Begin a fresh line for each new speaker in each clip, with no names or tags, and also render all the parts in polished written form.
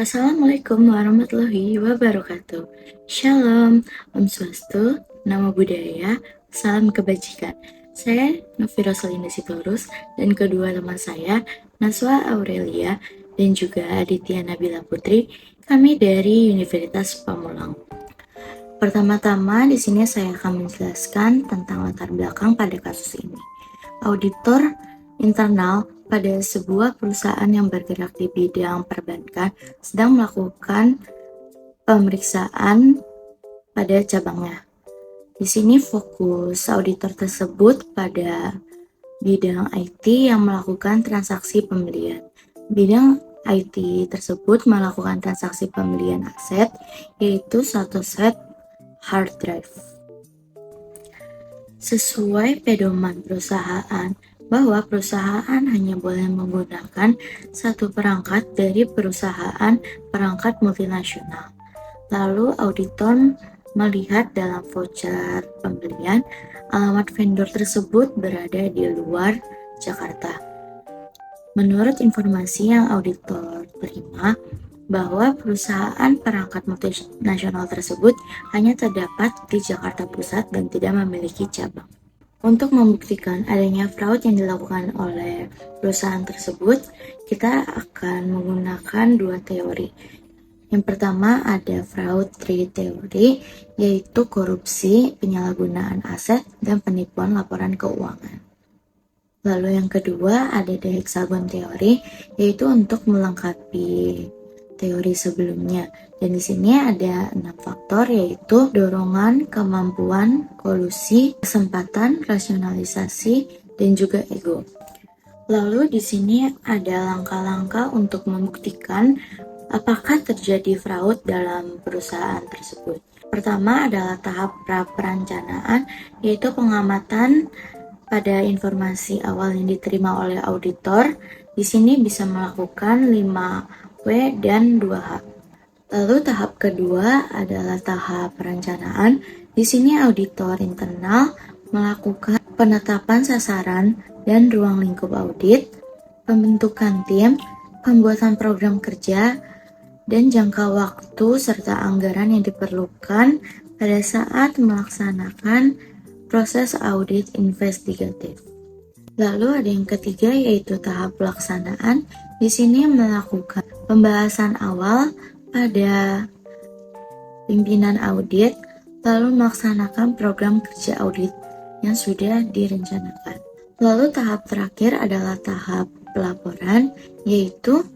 Assalamualaikum warahmatullahi wabarakatuh. Shalom, Om Swastu, Namo Buddhaya, Salam Kebajikan. Saya Novi Rosalinda Sitorus dan kedua teman saya, Naswa Aurelia dan juga Aditya Nabila Putri, kami dari Universitas Pamulang. Pertama-tama di sini saya akan menjelaskan tentang latar belakang pada kasus ini. Auditor internal pada sebuah perusahaan yang bergerak di bidang perbankan sedang melakukan pemeriksaan pada cabangnya. Di sini fokus auditor tersebut pada bidang IT yang melakukan transaksi pembelian. Bidang IT tersebut melakukan transaksi pembelian aset, yaitu satu set hard drive. Sesuai pedoman perusahaan, bahwa perusahaan hanya boleh menggunakan satu perangkat dari perusahaan perangkat multinasional. Lalu auditor melihat dalam voucher pembelian, alamat vendor tersebut berada di luar Jakarta. Menurut informasi yang auditor terima, bahwa perusahaan perangkat multinasional tersebut hanya terdapat di Jakarta Pusat dan tidak memiliki cabang. Untuk membuktikan adanya fraud yang dilakukan oleh perusahaan tersebut, kita akan menggunakan dua teori. Yang pertama ada fraud tree theory, yaitu korupsi, penyalahgunaan aset, dan penipuan laporan keuangan. Lalu yang kedua ada the hexagon theory, yaitu untuk melengkapi teori sebelumnya. Dan di sini ada 6 faktor, yaitu dorongan, kemampuan, kolusi, kesempatan, rasionalisasi, dan juga ego. Lalu di sini ada langkah-langkah untuk membuktikan apakah terjadi fraud dalam perusahaan tersebut. Pertama adalah tahap pra-perencanaan, yaitu pengamatan pada informasi awal yang diterima oleh auditor. Di sini bisa melakukan 5W dan 2H. Lalu tahap kedua adalah tahap perencanaan. Di sini auditor internal melakukan penetapan sasaran dan ruang lingkup audit, pembentukan tim, pembuatan program kerja, dan jangka waktu serta anggaran yang diperlukan pada saat melaksanakan proses audit investigatif. Lalu ada yang ketiga, yaitu tahap pelaksanaan. Di sini melakukan pembahasan awal pada pimpinan audit, lalu melaksanakan program kerja audit yang sudah direncanakan. Lalu tahap terakhir adalah tahap pelaporan, yaitu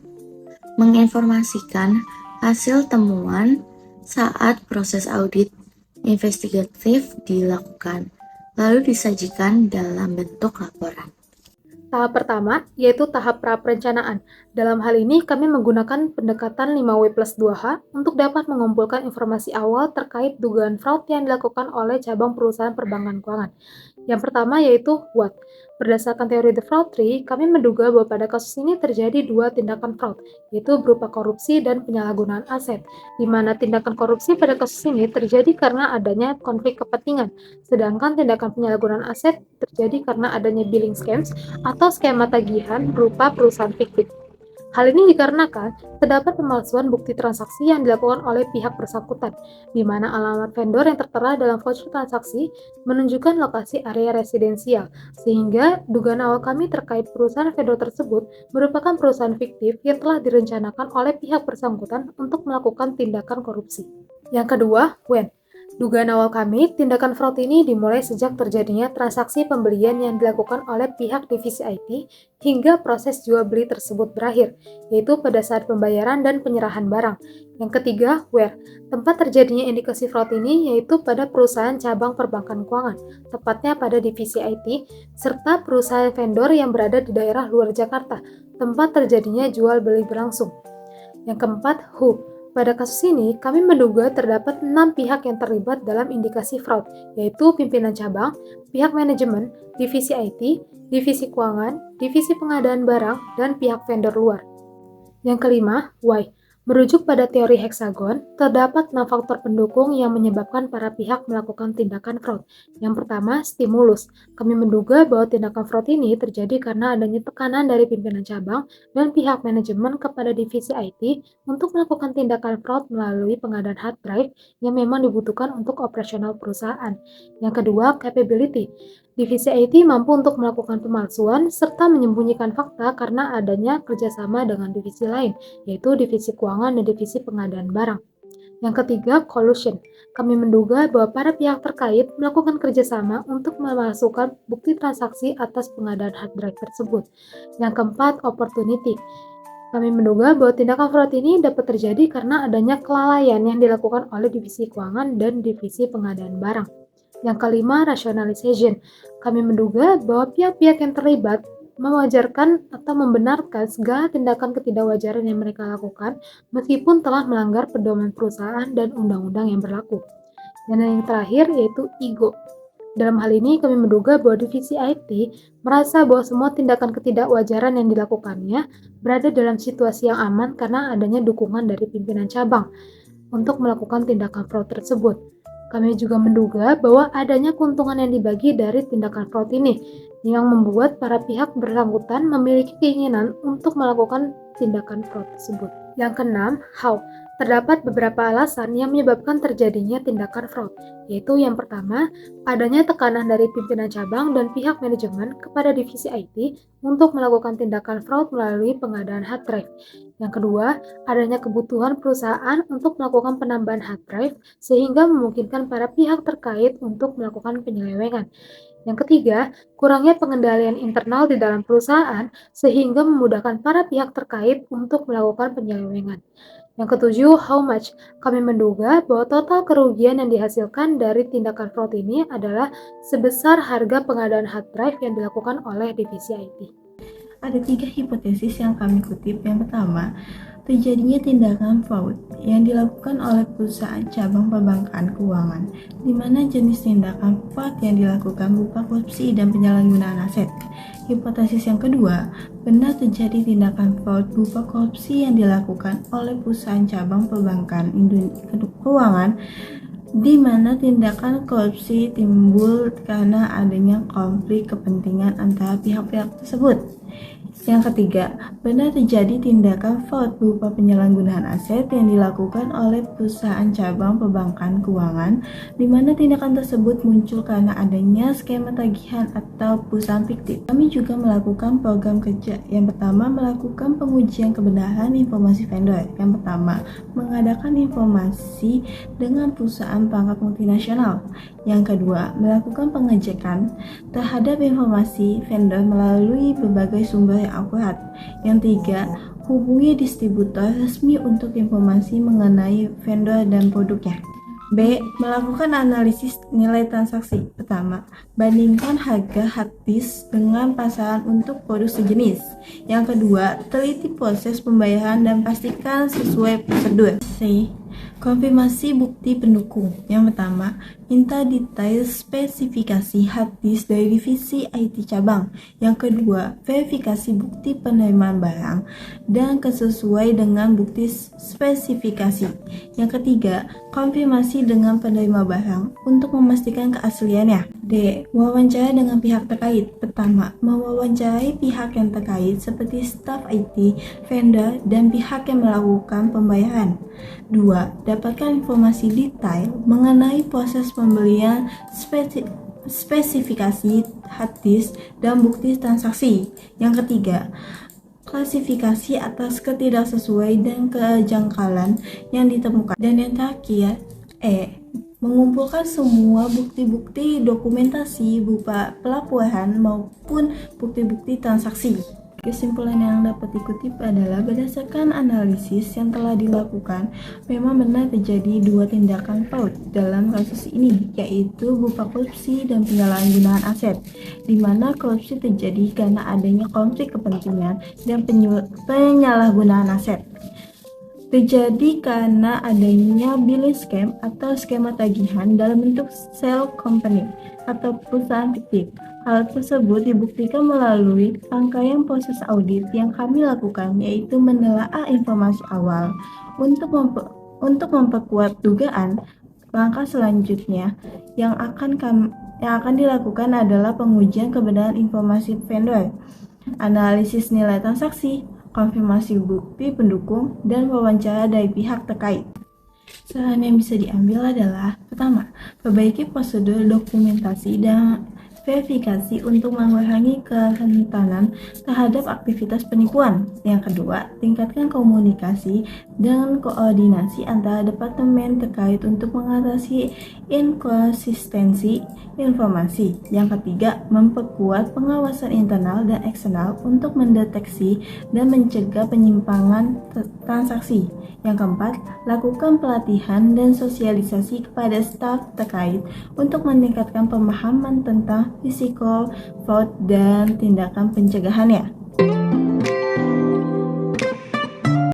menginformasikan hasil temuan saat proses audit investigatif dilakukan, lalu disajikan dalam bentuk laporan.
Tahap pertama, yaitu tahap pra-perencanaan. Dalam hal ini, kami menggunakan pendekatan 5W plus 2H untuk dapat mengumpulkan informasi awal terkait dugaan fraud yang dilakukan oleh cabang perusahaan perbankan keuangan. Yang pertama yaitu what. Berdasarkan teori The Fraud Tree, kami menduga bahwa pada kasus ini terjadi dua tindakan fraud, yaitu berupa korupsi dan penyalahgunaan aset, di mana tindakan korupsi pada kasus ini terjadi karena adanya konflik kepentingan, sedangkan tindakan penyalahgunaan aset terjadi karena adanya billing scams atau skema tagihan berupa perusahaan fiktif. Hal ini dikarenakan terdapat pemalsuan bukti transaksi yang dilakukan oleh pihak bersangkutan, di mana alamat vendor yang tertera dalam voucher transaksi menunjukkan lokasi area residensial, sehingga dugaan awal kami terkait perusahaan vendor tersebut merupakan perusahaan fiktif yang telah direncanakan oleh pihak bersangkutan untuk melakukan tindakan korupsi. Yang kedua, when. Dugaan awal kami, tindakan fraud ini dimulai sejak terjadinya transaksi pembelian yang dilakukan oleh pihak divisi IT hingga proses jual beli tersebut berakhir, yaitu pada saat pembayaran dan penyerahan barang. Yang ketiga, where. Tempat terjadinya indikasi fraud ini yaitu pada perusahaan cabang perbankan keuangan, tepatnya pada divisi IT, serta perusahaan vendor yang berada di daerah luar Jakarta, tempat terjadinya jual beli berlangsung. Yang keempat, who. Pada kasus ini, kami menduga terdapat 6 pihak yang terlibat dalam indikasi fraud, yaitu pimpinan cabang, pihak manajemen, divisi IT, divisi keuangan, divisi pengadaan barang, dan pihak vendor luar. Yang kelima, why. Merujuk pada teori heksagon, terdapat 6 faktor pendukung yang menyebabkan para pihak melakukan tindakan fraud. Yang pertama, stimulus. Kami menduga bahwa tindakan fraud ini terjadi karena adanya tekanan dari pimpinan cabang dan pihak manajemen kepada divisi IT untuk melakukan tindakan fraud melalui pengadaan hard drive yang memang dibutuhkan untuk operasional perusahaan. Yang kedua, capability. Divisi IT mampu untuk melakukan pemalsuan serta menyembunyikan fakta karena adanya kerjasama dengan divisi lain, yaitu divisi keuangan dan divisi pengadaan barang. Yang ketiga, collusion. Kami menduga bahwa para pihak terkait melakukan kerjasama untuk memasukkan bukti transaksi atas pengadaan hard drive tersebut. Yang keempat, opportunity. Kami menduga bahwa tindakan fraud ini dapat terjadi karena adanya kelalaian yang dilakukan oleh divisi keuangan dan divisi pengadaan barang. Yang kelima, rationalization. Kami menduga bahwa pihak-pihak yang terlibat mewajarkan atau membenarkan segala tindakan ketidakwajaran yang mereka lakukan meskipun telah melanggar pedoman perusahaan dan undang-undang yang berlaku. Dan yang terakhir yaitu ego. Dalam hal ini kami menduga bahwa divisi IT merasa bahwa semua tindakan ketidakwajaran yang dilakukannya berada dalam situasi yang aman karena adanya dukungan dari pimpinan cabang untuk melakukan tindakan fraud tersebut. Kami juga menduga bahwa adanya keuntungan yang dibagi dari tindakan fraud ini, yang membuat para pihak bersangkutan memiliki keinginan untuk melakukan tindakan fraud tersebut. Yang keenam, how. Terdapat beberapa alasan yang menyebabkan terjadinya tindakan fraud, yaitu yang pertama, adanya tekanan dari pimpinan cabang dan pihak manajemen kepada divisi IT untuk melakukan tindakan fraud melalui pengadaan hard drive. Yang kedua, adanya kebutuhan perusahaan untuk melakukan penambahan hard drive sehingga memungkinkan para pihak terkait untuk melakukan penyelewengan. Yang ketiga, kurangnya pengendalian internal di dalam perusahaan sehingga memudahkan para pihak terkait untuk melakukan penyelewengan. Yang ketujuh, how much? Kami menduga bahwa total kerugian yang dihasilkan dari tindakan fraud ini adalah sebesar harga pengadaan hard drive yang dilakukan oleh divisi IT.
Ada 3 hipotesis yang kami kutip. Yang pertama, terjadinya tindakan fraud yang dilakukan oleh perusahaan cabang perbankan keuangan, di mana jenis tindakan fraud yang dilakukan berupa korupsi dan penyalahgunaan aset. Hipotesis yang kedua, benar terjadi tindakan fraud berupa korupsi yang dilakukan oleh perusahaan cabang perbankan keuangan, di mana tindakan korupsi timbul karena adanya konflik kepentingan antara pihak-pihak tersebut. Yang ketiga, benar terjadi tindakan fraud berupa penyalahgunaan aset yang dilakukan oleh perusahaan cabang perbankan keuangan, di mana tindakan tersebut muncul karena adanya skema tagihan atau perusahaan fiktif. Kami juga melakukan program kerja. Yang pertama, melakukan pengujian kebenaran informasi vendor. Yang pertama, mengadakan informasi dengan perusahaan perangkat multinasional. Yang kedua, melakukan pengecekan terhadap informasi vendor melalui berbagai sumber yang akurat. Yang tiga, hubungi distributor resmi untuk informasi mengenai vendor dan produknya. B. Melakukan analisis nilai transaksi. Pertama, bandingkan harga hard disk dengan pasaran untuk produk sejenis. Yang kedua, teliti proses pembayaran dan pastikan sesuai prosedur. C. Konfirmasi bukti pendukung. Yang pertama, minta detail spesifikasi hard disk dari divisi IT cabang. Yang kedua, verifikasi bukti penerimaan barang dan kesesuai dengan bukti spesifikasi. Yang ketiga, konfirmasi dengan penerima barang untuk memastikan keasliannya. D. Wawancara dengan pihak terkait. Pertama, mewawancarai pihak yang terkait seperti staf IT, vendor, dan pihak yang melakukan pembayaran. 2. Dapatkan informasi detail mengenai proses pembelian, spesifikasi hard disk, dan bukti transaksi. Yang ketiga, klasifikasi atas ketidaksesuaian dan kejanggalan yang ditemukan. Dan yang terakhir, E. Mengumpulkan semua bukti-bukti dokumentasi berupa pelaporan maupun bukti-bukti transaksi. Kesimpulan yang dapat dikutip adalah berdasarkan analisis yang telah dilakukan, memang benar terjadi dua tindakan fraud dalam kasus ini, yaitu berupa korupsi dan penyalahgunaan aset, di mana korupsi terjadi karena adanya konflik kepentingan dan penyalahgunaan aset. Terjadi karena adanya billing scam atau skema tagihan dalam bentuk shell company atau perusahaan fiktif.
Hal tersebut dibuktikan melalui rangkaian proses audit yang kami lakukan, yaitu menelaah informasi awal. Untuk memperkuat dugaan, langkah selanjutnya yang akan dilakukan adalah pengujian kebenaran informasi vendor, analisis nilai transaksi, konfirmasi bukti pendukung, dan wawancara dari pihak terkait. Saran yang bisa diambil adalah: pertama, perbaiki prosedur dokumentasi dan verifikasi untuk mengurangi kerentanan terhadap aktivitas penipuan. Yang kedua, tingkatkan komunikasi dan koordinasi antara departemen terkait untuk mengatasi inkonsistensi informasi. Yang ketiga, memperkuat pengawasan internal dan eksternal untuk mendeteksi dan mencegah penyimpangan transaksi. Yang keempat, lakukan pelatihan dan sosialisasi kepada staf terkait untuk meningkatkan pemahaman tentang risiko fraud dan tindakan pencegahannya.